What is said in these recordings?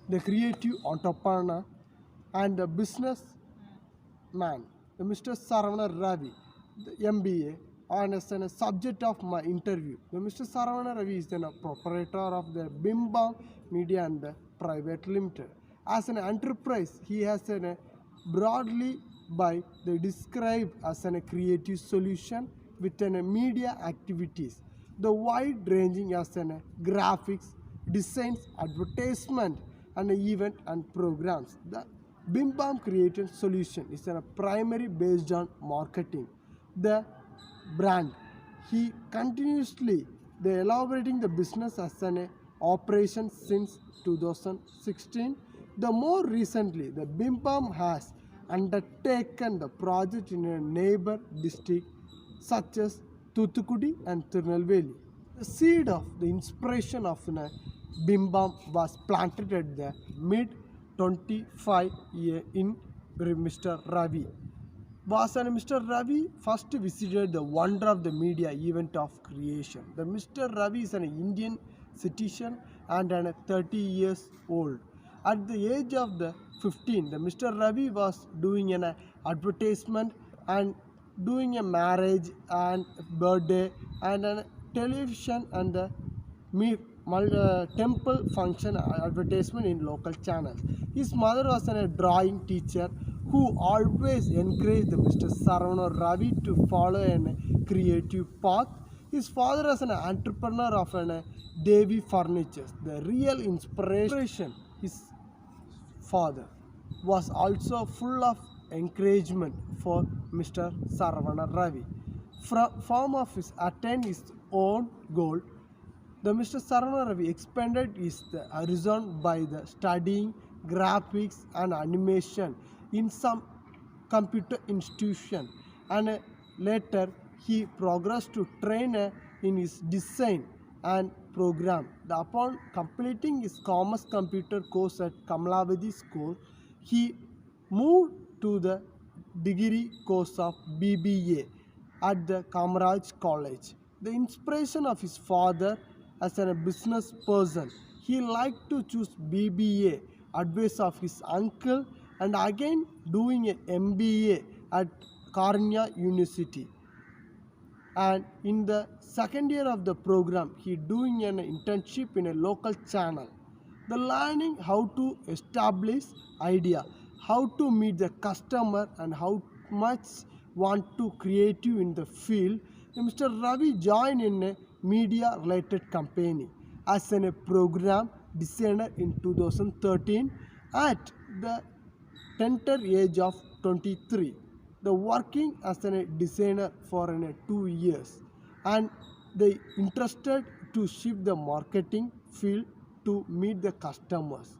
the creative entrepreneur, and the businessman, the Mr. Saravana Ravi, the MBA, and as a subject of my interview. The Mr. Saravana Ravi is the proprietor of the BIMBAM Media and the Private Limited. As an enterprise, he has a broadly by they describe as a creative solution within a media activities. The wide ranging as a graphics, designs, advertisement, and event and programs. The BIMBAM created solution is a primary based on marketing. The brand. He continuously the elaborating the business as an operation since 2016. The more recently, the BIMBAM has undertaken the project in a neighbor district such as Thuthukudi and Tirunelveli. The seed of the inspiration of BIMBAM was planted at the mid 25 year in Mr. Ravi. Vasan Mr. Ravi first visited the wonder of the media event of creation. The Mr. Ravi is an Indian citizen and 30 years old. At the age of the 15, the Mr. Ravi was doing an advertisement and doing a marriage and birthday and a television and the temple function advertisement in local channels. His mother was a drawing teacher who always encouraged Mr. Saravana Ravi to follow a creative path. His father was an entrepreneur of an Devi Furnitures. The real inspiration, his father, was also full of encouragement for Mr. Saravana Ravi. From of his attain his own goal, the Mr. Saravana Ravi expanded his horizon by the studying graphics and animation in some computer institution, and later he progressed to train in his design and program. Upon completing his commerce computer course at Kamalavati School, he moved to the degree course of BBA at the Kamaraj College. The inspiration of his father as a business person, he liked to choose BBA, advice of his uncle, and again doing an MBA at Karnya University. And in the second year of the program, he doing an internship in a local channel. The learning how to establish idea, how to meet the customer, and how much want to creative in the field. Mr. Ravi joined in a media related company as a program designer in 2013 at the tender age of 23. The working as a designer for 2 years, and they interested to shift the marketing field to meet the customers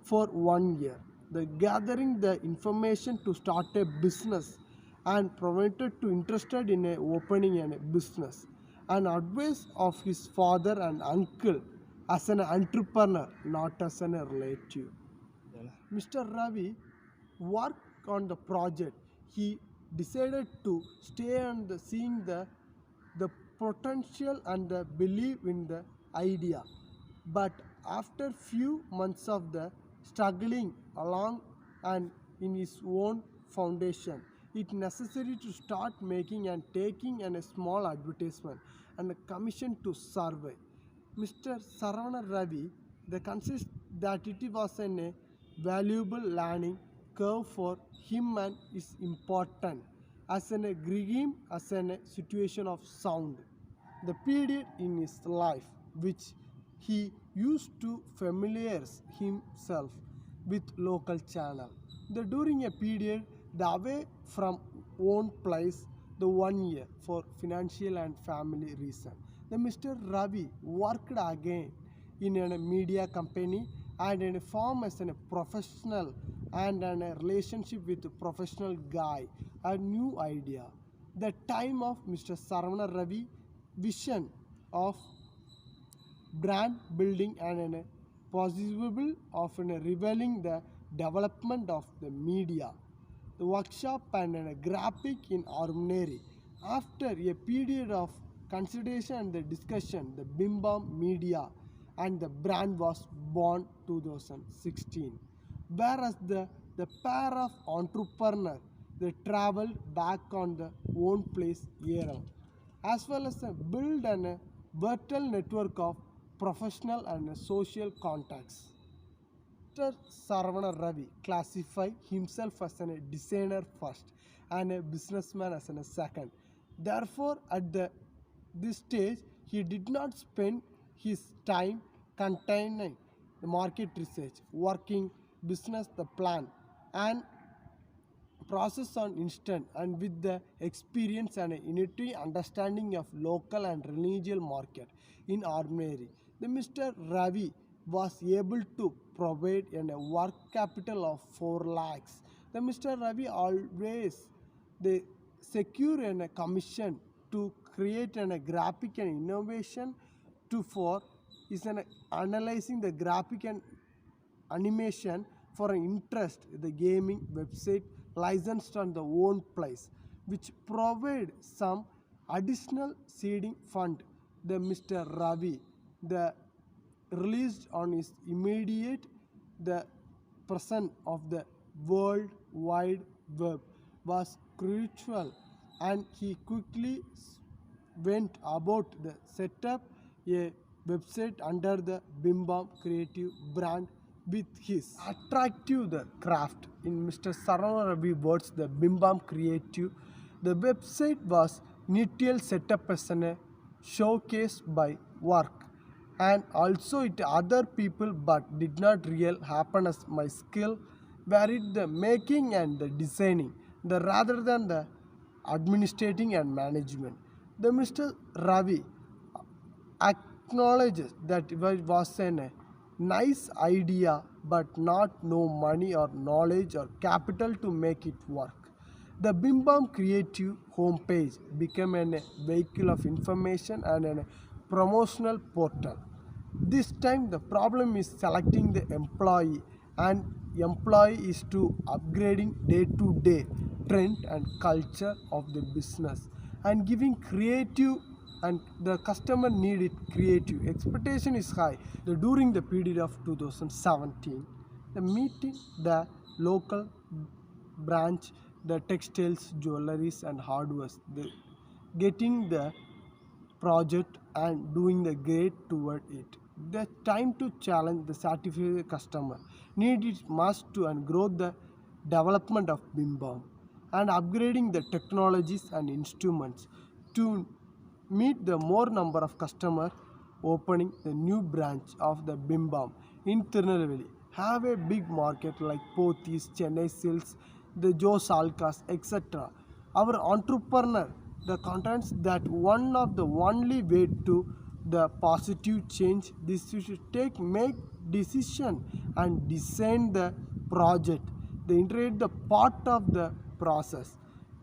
for 1 year. The gathering the information to start a business and promoted to interested in opening a business, and advice of his father and uncle as an entrepreneur, not as a relative. Mr. Ravi worked on the project. He decided to stay and seeing the potential and the belief in the idea. But after few months of the struggling along and in his own foundation, it necessary to start making and taking a small advertisement and a commission to survey. Mr. Saravana Ravi, the consist that it was a valuable learning curve for him and is important as an him as a situation of sound. The period in his life which he used to familiarize himself with local channel. During a period the away from own place the 1 year for financial and family reason. The Mr. Ravi worked again in a media company and in a form as a professional and in a relationship with a professional guy, a new idea. The time of Mr. Saravana Ravi vision of brand building and a possible of revealing the development of the media, the workshop and a graphic in ordinary. After a period of consideration and the discussion, the BIMBAM media and the brand was born 2016. Whereas the pair of entrepreneurs they traveled back on the own place era, as well as build a virtual network of professional and social contacts. Mr. Saravana Ravi classified himself as a designer first and a businessman as a second. Therefore, at this stage, he did not spend his time containing the market research, working business the plan, and process on instant and with the experience and unity understanding of local and regional market in ordinary. The Mr. Ravi was able to provide a work capital of 4 lakhs. The Mr. Ravi always they secure a commission to create a graphic and innovation to for is an analyzing the graphic and animation for an interest the gaming website licensed on the own place, which provide some additional seeding fund. The Mr. Ravi the released on his immediate the presence of the world wide web was crucial, and he quickly went about the setup a website under the BIMBAM creative brand with his attractive the craft. In Mr. Saravana Ravi words, the BIMBAM creative, the website was initially set up as a showcase by work and also it other people but did not real happen as my skill were it the making and the designing the rather than the administrating and management. The Mr. Ravi acknowledges that it was a nice idea but not no money or knowledge or capital to make it work. The BIMBAM creative homepage became a vehicle of information and a promotional portal. This time the problem is selecting the employee and employee is to upgrading day to day trend and culture of the business and giving creative and the customer need it creative expectation is high. During the period of 2017 the meeting the local branch the textiles jewelries and hardwares the getting the project and doing the great toward it. The time to challenge the certified customer need it must to and grow the development of BIMBAM and upgrading the technologies and instruments to meet the more number of customers opening the new branch of the BIMBAM in Tirunelveli have a big market like Pothis, Chennai Silks, the Joe Salkas, etc. Our entrepreneur the contents that one of the only way to the positive change this you should take make decision and design the project they integrate the part of the process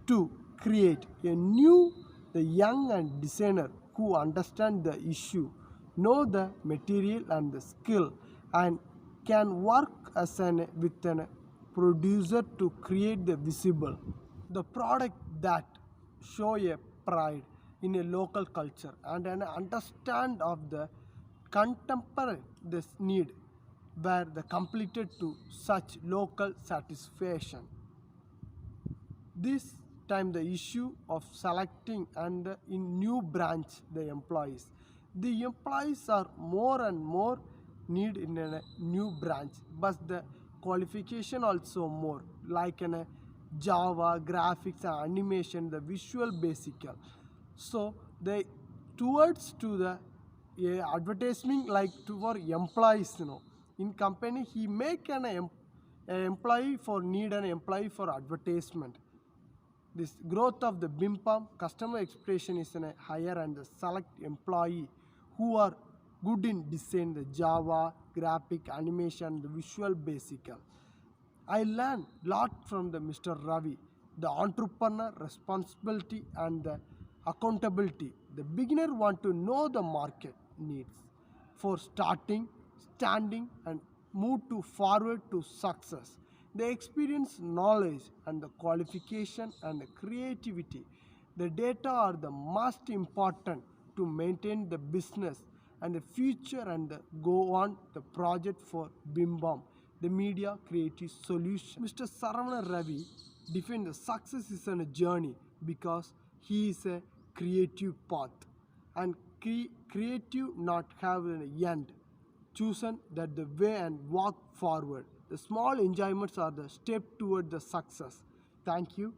to create a new the young and designer who understand the issue know the material and the skill and can work as an with a producer to create the visible the product that show a pride in a local culture and an understand of the contemporary this need were the completed to such local satisfaction. This time the issue of selecting and in new branch the employees are more and more need in a new branch but the qualification also more like in a Java graphics and animation the visual basic so they towards to the advertisement like to for employees in company he make a employee for need an employee for advertisement. This growth of the BIMBAM customer expression is a higher and the select employee who are good in design the Java graphic animation the visual basic. I learned lot from the Mr. Ravi the entrepreneur responsibility and the accountability. The beginner want to know the market needs for starting standing and move to forward to success. They experience knowledge and the qualification and the creativity. The data are the most important to maintain the business and the future and go on the project for BIMBAM, the media creative solution. Mr. Saravana Ravi defined the success is a journey because he is a creative path and creative not have an end. Chosen that the way and walk forward. The small enjoyments are the step toward the success. Thank you.